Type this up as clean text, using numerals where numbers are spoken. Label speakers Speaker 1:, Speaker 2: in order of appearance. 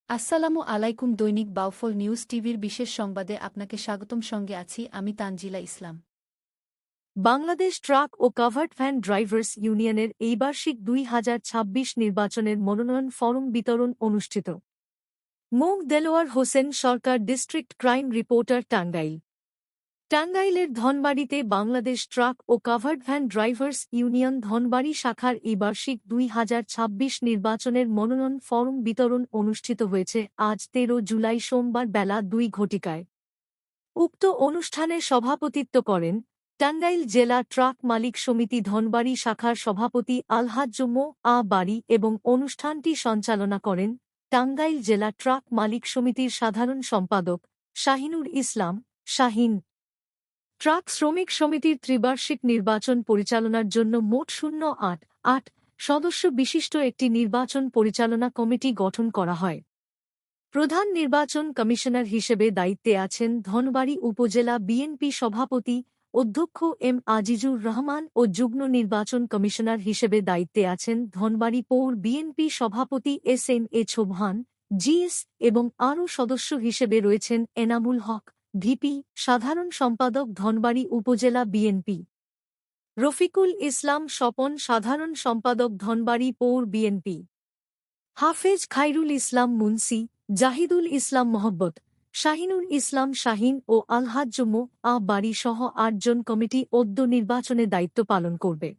Speaker 1: আসসালামু আলাইকুম। দৈনিক বাউফল নিউজ টিভির বিশেষ সংবাদে আপনাকে স্বাগতম। সঙ্গে আছি আমি তানজিলা ইসলাম।
Speaker 2: বাংলাদেশ ট্রাক ও কাভার্ড ভ্যান ড্রাইভার্স ইউনিয়নের এই বার্ষিক ২০২৬ নির্বাচনের মনোনয়ন ফরম বিতরণ অনুষ্ঠিত। মোগ Delwar Hossain Sarkar, district crime reporter, Tangail. টাঙ্গাইলের ধনবাড়িতে বাংলাদেশ ট্রাক ও covered van drivers union Dhanbari শাখার এই বার্ষিক ২০২৬ নির্বাচনের মনোনয়ন ফরম বিতরণ অনুষ্ঠিত হয়েছে আজ ১৩ জুলাই সোমবার বেলা ২ ঘটিকায়। উক্ত অনুষ্ঠানে সভাপতিত্ব করেন টাঙ্গাইল জেলা ট্রাক মালিক সমিতি ধনবাড়ি শাখার সভাপতি আলহাজ মো. আ বাড়ি এবং অনুষ্ঠানটি সঞ্চালনা করেন টাঙ্গাইল জেলা ট্রাক মালিক সমিতির সাধারণ সম্পাদক শাহিনুর ইসলাম শাহিন। ট্রাক শ্রমিক সমিতির ত্রিবার্ষিক নির্বাচন পরিচালনার জন্য মোট ০৮ সদস্য বিশিষ্ট একটি নির্বাচন পরিচালনা কমিটি গঠন করা হয়। প্রধান নির্বাচন কমিশনার হিসেবে দায়িত্বে আছেন ধনবাড়ি উপজেলা বিএনপি সভাপতি অধ্যক্ষ এম আজিজুর রহমান ও যুগ্ম নির্বাচন কমিশনার হিসেবে দায়িত্বে আছেন ধনবাড়ি পৌর বিএনপি সভাপতি এস.এম.এ ছোবহান জিএস এবং আরও সদস্য হিসেবে রয়েছেন এনামুল হক ভিপি, সাধারণ সম্পাদক ধনবাড়ি উপজেলা বিএনপি রফিকুল ইসলাম স্বপন, সাধারণ সম্পাদক ধনবাড়ি পৌর বিএনপি হাফেজ খাইরুল ইসলাম মুন্সি, জাহিদুল ইসলাম মোহাব্বত, শাহিনুর ইসলাম শাহিন ও আলহাজ মো. আ বাড়ি সহ ৮ জন কমিটি অদ্য নির্বাচনে দায়িত্ব পালন করবে।